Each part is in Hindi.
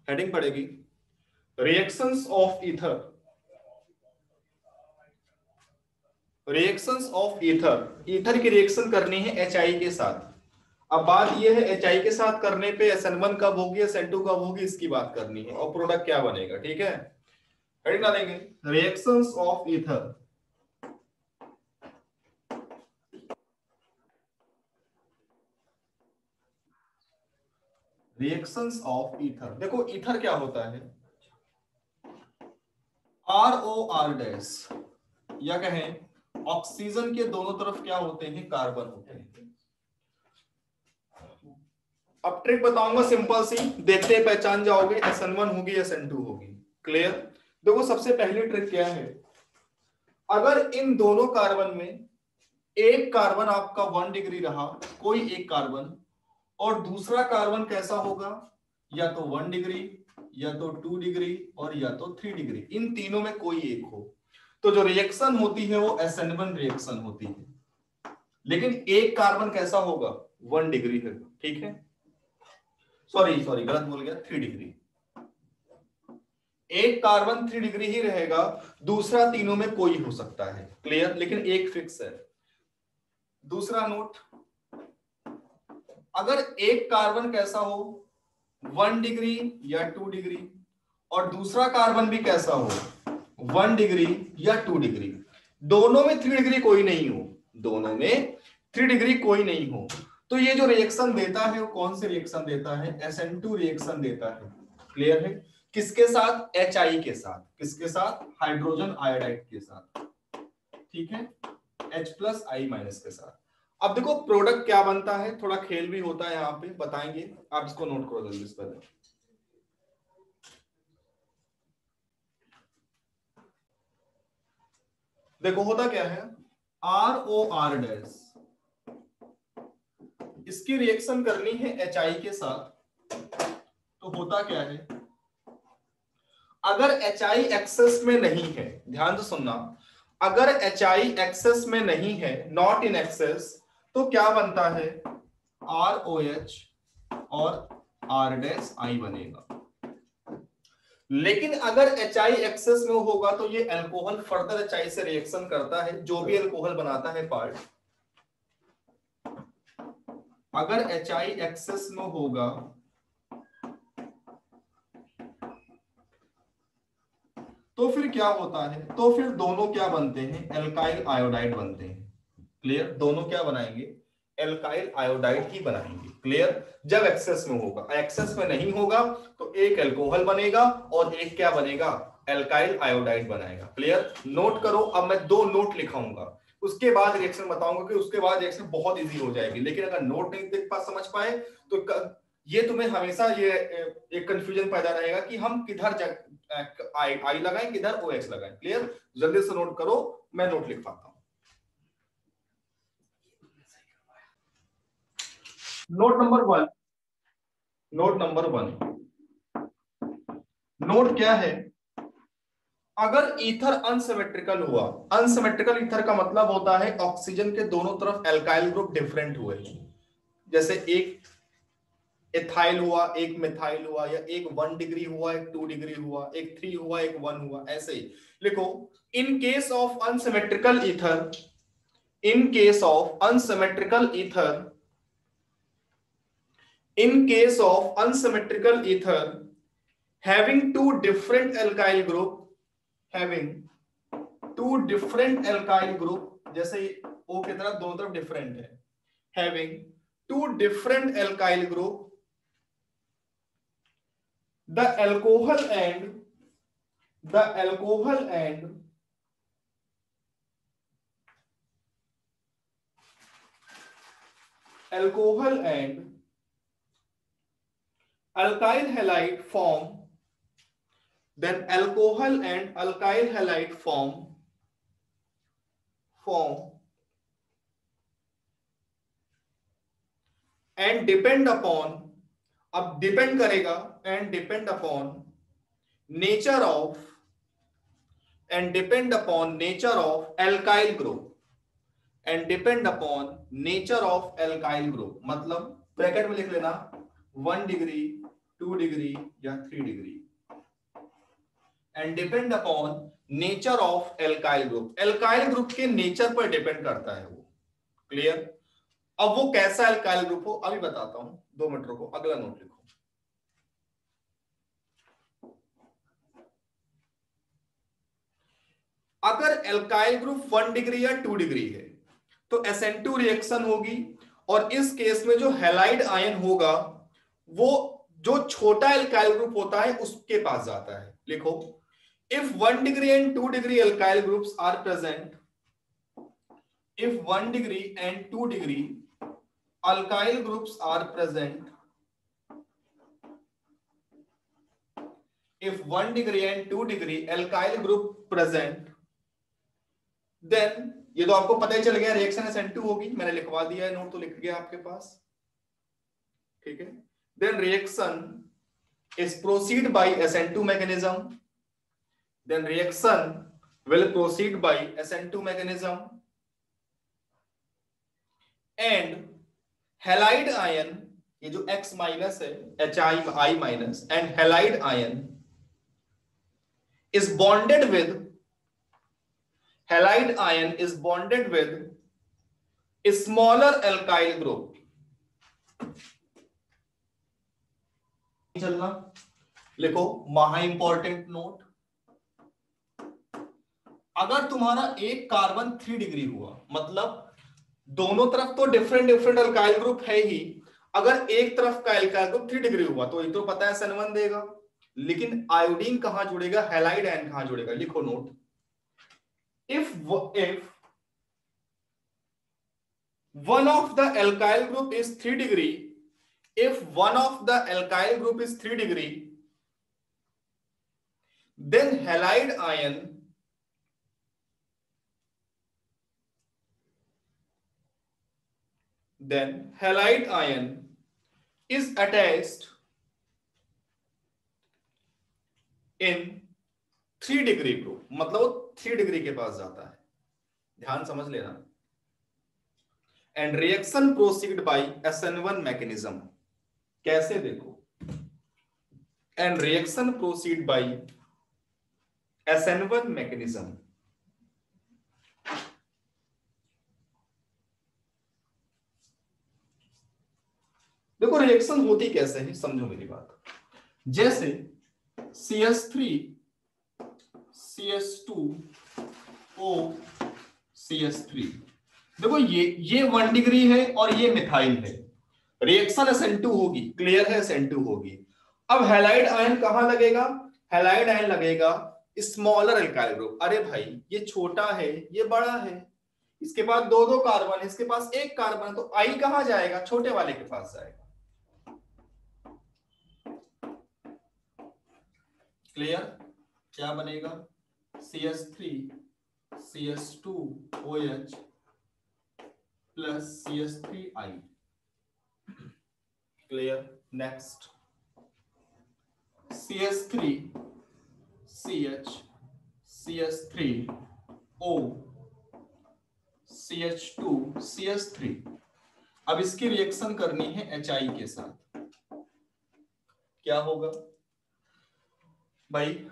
हेडिंग पड़ेगी reactions of ether, reactions of ether, ether की रिएक्शन करनी है HI के साथ। अब बात यह है HI के साथ करने पे SN1 कब होगी, SN2 कब होगी, इसकी बात करनी है और प्रोडक्ट क्या बनेगा। ठीक है, हेडिंग डालेंगे reactions of ether, reactions of ether. देखो ईथर क्या होता है, ROR डैश, या कहें ऑक्सीजन के दोनों तरफ क्या होते हैं, कार्बन होते हैं। अब ट्रिक बताऊंगा सिंपल सी, देखते हैं पहचान जाओगे, SN1 होगी SN2 होगी। क्लियर। देखो सबसे पहली ट्रिक क्या है, अगर इन दोनों कार्बन में एक कार्बन आपका 1 डिग्री रहा, कोई एक कार्बन, और दूसरा कार्बन कैसा होगा, या तो 1 डिग्री, या तो 2 डिग्री, और या तो 3 डिग्री, इन तीनों में कोई एक हो, तो जो रिएक्शन होती है वो SN1 रिएक्शन होती है। लेकिन एक कार्बन कैसा होगा, 1 डिग्री है। ठीक है, सॉरी गलत बोल गया, 3 डिग्री। एक कार्बन 3 डिग्री ही रहेगा, दूसरा तीनों में कोई हो सकता है। क्लियर, लेकिन एक फिक्स है। दूसरा नोट, अगर एक कार्बन कैसा हो, 1 डिग्री या 2 डिग्री, और दूसरा कार्बन भी कैसा हो, 1 डिग्री या 2 डिग्री, दोनों में 3 डिग्री कोई नहीं हो, दोनों में 3 डिग्री कोई नहीं हो, तो ये जो रिएक्शन देता है वो कौन से रिएक्शन देता है, SN2 रिएक्शन देता है। क्लियर है, किसके साथ, HI के साथ, किसके साथ, हाइड्रोजन आयोडाइड के साथ। ठीक है, H+I- के साथ। अब देखो प्रोडक्ट क्या बनता है, थोड़ा खेल भी होता है, यहां पे बताएंगे, आप इसको नोट करो जल्दी से पहले। देखो होता क्या है, ROR डैश, इसकी रिएक्शन करनी है HI के साथ, तो होता क्या है, अगर HI एक्सेस में नहीं है, ध्यान से सुनना, अगर HI एक्सेस में नहीं है, नॉट इन एक्सेस, तो क्या बनता है, ROH और R डैश I बनेगा। लेकिन अगर HI एक्सेस में होगा तो ये अल्कोहल फर्दर HI से रिएक्शन करता है, जो भी अल्कोहल बनाता है पार्ट, अगर HI एक्सेस में होगा तो फिर क्या होता है, तो फिर दोनों क्या बनते हैं, एल्काइल आयोडाइड बनते हैं। क्लियर, दोनों क्या बनाएंगे, एल्काइल आयोडाइड ही बनाएंगे। क्लियर, जब एक्सेस में होगा, एक्सेस में नहीं होगा तो एक अल्कोहल बनेगा और एक क्या बनेगा, एल्काइल आयोडाइड बनाएगा। क्लियर, नोट करो, अब मैं 2 नोट लिखाऊंगा, उसके बाद रिएक्शन बताऊंगा, कि उसके बाद रिएक्शन बहुत इजी हो जाएगी। लेकिन अगर नोट नहीं देख पा समझ पाए तो ये तुम्हें हमेशा ये एक कंफ्यूजन पैदा रहेगा कि हम किधर आई लगाएं, किधर OH लगाएं। क्लियर, जल्दी से नोट करो, मैं नोट लिख पाता हूं। Note number 1, note number 1, note क्या है, अगर ईथर अनसिमेट्रिकल हुआ, अनसिमेट्रिकल ईथर का मतलब होता है ऑक्सीजन के दोनों तरफ एल्काइल ग्रुप डिफरेंट हुए, जैसे एक एथाइल हुआ, एक मिथाइल हुआ, या एक 1 डिग्री हुआ, एक 2 डिग्री हुआ, एक 3 हुआ, एक 1 हुआ, ऐसे ही लिखो। In case of unsymmetrical ether, in case of unsymmetrical ether, in case of unsymmetrical ether having two different alkyl group, having two different alkyl group, जैसे O की तरफ दोनों तरफ डिफरेंट है, having two different alkyl group, the alcohol and the alcohol and alcohol and alkyl halide form, then alcohol and alkyl halide form and depend upon, अब डिपेंड करेगा, and depend upon nature of, and depend upon nature of alkyl group, and depend upon nature of alkyl group, मतलब ब्रैकेट में लिख लेना 1 डिग्री 2 डिग्री या 3 degree and depend upon nature of alkyl group. Alkyl group के नेचर पर डिपेंड करता है वो। क्लियर? अब वो कैसा एल्काइल ग्रुप हो अभी बताता हूं, 2 मिनट रुको, अगला नोट लिखो। अगर एल्काइल ग्रुप 1 डिग्री या 2 डिग्री है तो SN2 रिएक्शन होगी, और इस केस में जो हैलाइड आयन होगा वो जो छोटा एल्काइल ग्रुप होता है उसके पास जाता है। लिखो, if 1 degree and 2 degree alkyl groups are present, if 1 degree and 2 degree alkyl groups are present, if 1 degree and 2 degree alkyl group present, then ये तो आपको पता ही चल गया रिएक्शन SN2 होगी, मैंने लिखवा दिया है, नोट तो लिख गया आपके पास, ठीक है। then reaction is proceed by SN2 mechanism, then reaction will proceed by SN2 mechanism and halide ion, ये जो X माइनस है HI minus, and halide ion is bonded with, halide ion is bonded with smaller alkyl group. चलना, लिखो महा इंपॉर्टेंट नोट, अगर तुम्हारा एक कार्बन 3 डिग्री हुआ, मतलब दोनों तरफ तो डिफरेंट डिफरेंट अल्काइल ग्रुप है ही, अगर एक तरफ का अल्काइल ग्रुप 3 डिग्री हुआ तो ये तो पता है SN1 देगा, लेकिन आयोडीन कहां जुड़ेगा, हैलाइड आयन कहां जुड़ेगा। लिखो note, if one of the alkyl group is 3 degree, if one of the alkyl group is 3 degree, then halide ion is attached in 3 degree group, मतलब वो 3 डिग्री के पास जाता है, ध्यान समझ लेना। And reaction proceed bye SN1 mechanism, कैसे देखो, and reaction proceed bye SN1 mechanism. देखो रिएक्शन होती कैसे है, समझो मेरी बात। जैसे CS3 CS2O CS3, देखो ये 1 डिग्री है और ये मिथाइल है, रिएक्शन SN2 होगी, क्लियर है, SN2 होगी। अब हैलाइड आयन कहां लगेगा, हैलाइड आयन लगेगा स्मॉलर एल्काइल ग्रुप। अरे भाई ये छोटा है ये बड़ा है, इसके पास 2 कार्बन है, इसके पास 1 कार्बन है, तो आई कहां जाएगा, छोटे वाले के पास जाएगा। क्लियर? क्या बनेगा, CS3 CS2OH plus CS3I। Clear? Next CS3 CH CS3O CH2 CS3। अब इसकी रिएक्शन करनी है HI के साथ, क्या होगा भाई,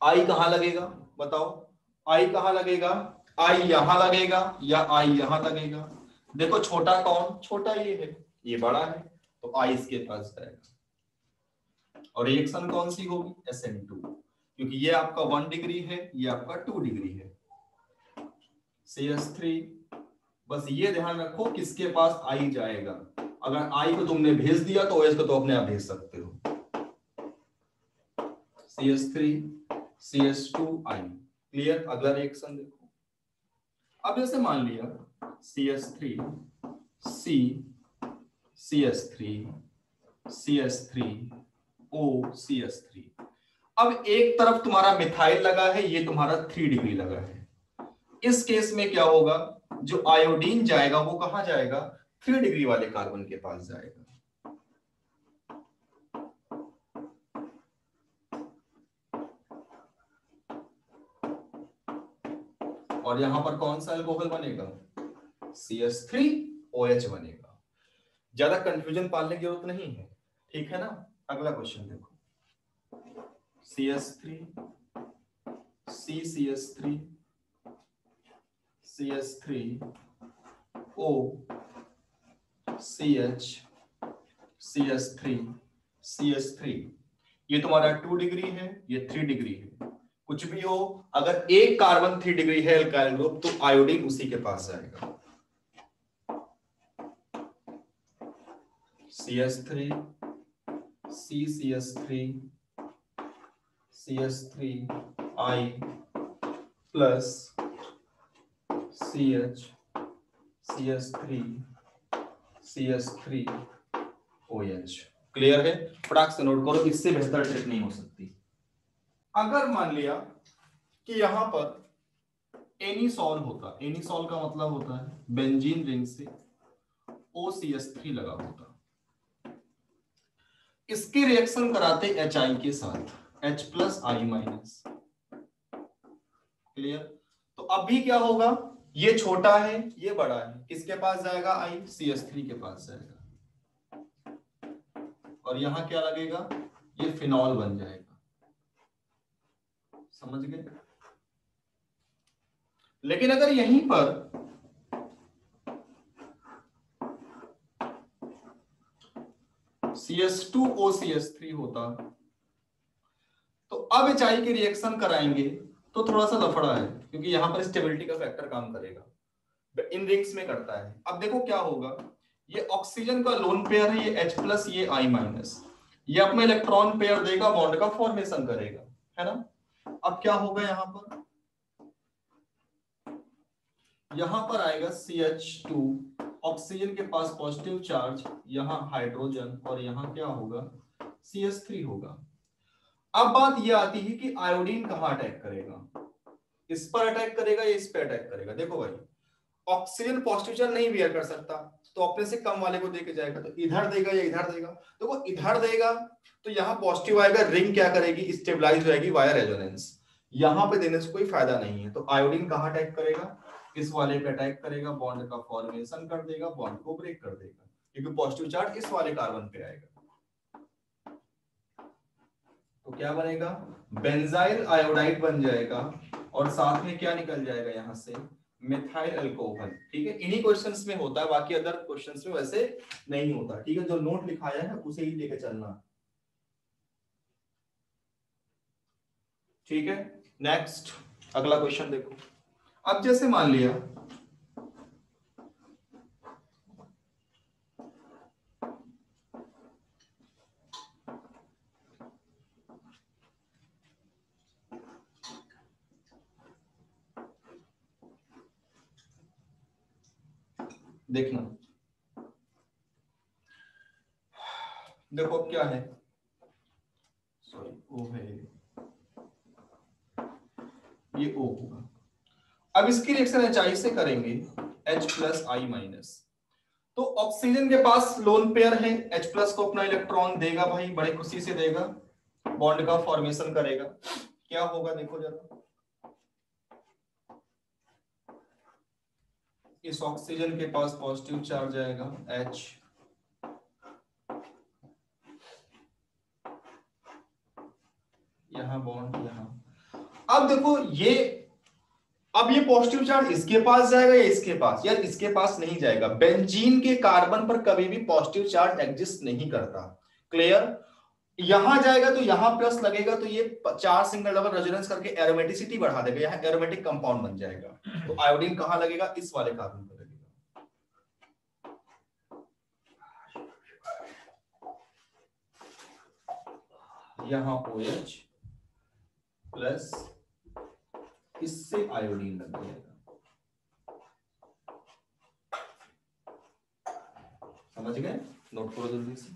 I कहां लगेगा बताओ, I कहां लगेगा, I यहां लगेगा या I यहां लगेगा। देखो छोटा कौन, छोटा ये है, ये बड़ा है, तो I इसके पास जाएगा। और रिएक्शन कौन सी होगी, SN2, क्योंकि ये आपका 1 डिग्री है, ये आपका 2 डिग्री है। CS3, बस ये ध्यान रखो किसके पास I जाएगा, अगर I को तुमने भेज दिया तो OH को तो अपने आप भेज सकते हो। CS3 CS2I, clear? अगला रिएक्शन देखो, अब जैसे मान लिया CS3 C CS3 CS3O CS3, अब एक तरफ तुम्हारा मिथाइल लगा है, ये तुम्हारा 3 डिग्री लगा है। इस केस में क्या होगा, जो आयोडीन जाएगा वो कहां जाएगा, 3 डिग्री वाले कार्बन के पास जाएगा। और यहां पर कौन सा अल्कोहल बनेगा, CS3OH बनेगा। ज्यादा कंफ्यूजन पालने की जरूरत नहीं है, ठीक है ना। अगला क्वेश्चन देखो, CS3 CCS3 CS3 O CH CS3 CS3, ये तुम्हारा 2 डिग्री है, ये 3 डिग्री है। कुछ भी हो, अगर एक कार्बन 3 डिग्री है एल्काइल ग्रुप तो आयोडीन उसी के पास जाएगा। CS3 CCS3 CS3 I plus CH CS3 CS3 OH। Clear है? फटाक से नोट करो, इससे बेहतर ट्रिक नहीं हो सकती। अगर मान लिया कि यहां पर एनिसॉल होता, एनिसॉल का मतलब होता है बेंजीन रिंग से OCS3 लगा होता, इसके रिएक्शन कराते HI के साथ H+I-। क्लियर? तो अभी क्या होगा, ये छोटा है ये बड़ा है, किसके पास जाएगा? I CS3 के पास जाएगा, और यहां क्या लगेगा, ये फिनॉल बन जाएगा। समझ गए? लेकिन अगर यहीं पर CS2OCS3 होता तो अब HI के रिएक्शन कराएंगे तो थोड़ा सा लफड़ा है, क्योंकि यहां पर स्टेबिलिटी का फैक्टर काम करेगा, इन रिंग्स में करता है। अब देखो क्या होगा, ये ऑक्सीजन का लोन पेयर है, ये H+, ये I-, ये अपना इलेक्ट्रॉन पेयर देगा, बॉन्ड का फॉर्मेशन करेगा, है ना। अब क्या होगा, यहां पर आएगा CH2, ऑक्सीजन के पास पॉजिटिव चार्ज, यहां हाइड्रोजन, और यहां क्या होगा, CH3 होगा। अब बात यह आती है कि आयोडीन कहां अटैक करेगा, इस पर अटैक करेगा या इस पर अटैक करेगा। देखो भाई, ऑक्सीजन पॉजिटिव चार्ज नहीं बियर कर सकता, तो अपने से कम वाले को देके जाएगा, तो इधर देगा या इधर देगा। तो वो इधर देगा तो यहाँ पॉजिटिव आएगा, रिंग क्या करेगी, स्टेबलाइज हो जाएगी वाया रेजोनेंस। यहाँ पे देने से कोई फायदा नहीं है, तो आयोडीन कहाँ अटैक करेगा, इस वाले पे अटैक करेगा, बॉन्ड का फॉर्मेशन कर देगा, बॉन्ड को ब्रेक कर देगा, क्योंकि पॉजिटिव चार्ज इस वाले कार्बन पे आएगा। तो क्या बनेगा, बेंजाइल आयोडाइड बन जाएगा, और साथ में क्या निकल जाएगा यहां से, मिथाइल अल्कोहल। ठीक है, इन्हीं क्वेश्चंस में होता है, बाकी अदर क्वेश्चंस में वैसे नहीं होता। ठीक है, जो नोट लिखाया है उसे ही लेके चलना। ठीक है, नेक्स्ट अगला क्वेश्चन देखो। अब जैसे मान लिया देखना, देखो अब क्या है, सॉरी ओ है, ये ओ होगा। अब इसकी रिएक्शन HI से करेंगे, H+I-। तो ऑक्सीजन के पास लोन पेयर है, H+ को अपना इलेक्ट्रॉन देगा भाई, बड़े खुशी से देगा, बॉन्ड का फॉर्मेशन करेगा। क्या होगा देखो जरा, इस ऑक्सीजन के पास पॉजिटिव चार्ज आएगा H, यहां बॉन्ड यहां। अब देखो ये, अब ये पॉजिटिव चार्ज इसके पास जाएगा या इसके पास, यार इसके पास नहीं जाएगा। बेंजीन के कार्बन पर कभी भी पॉजिटिव चार्ज एग्जिस्ट नहीं करता। क्लियर? यहां जाएगा तो यहां प्लस लगेगा, तो ये 4 सिंगल डबल रेजोनेंस करके एरोमेटिसिटी बढ़ा देगा, यहां एरोमेटिक कंपाउंड बन जाएगा। तो आयोडीन कहां लगेगा, इस वाले कार्बन पर लगेगा। यहां OH प्लस, इससे आयोडीन लग जाएगा। समझ गए? नोट करो जल्दी से।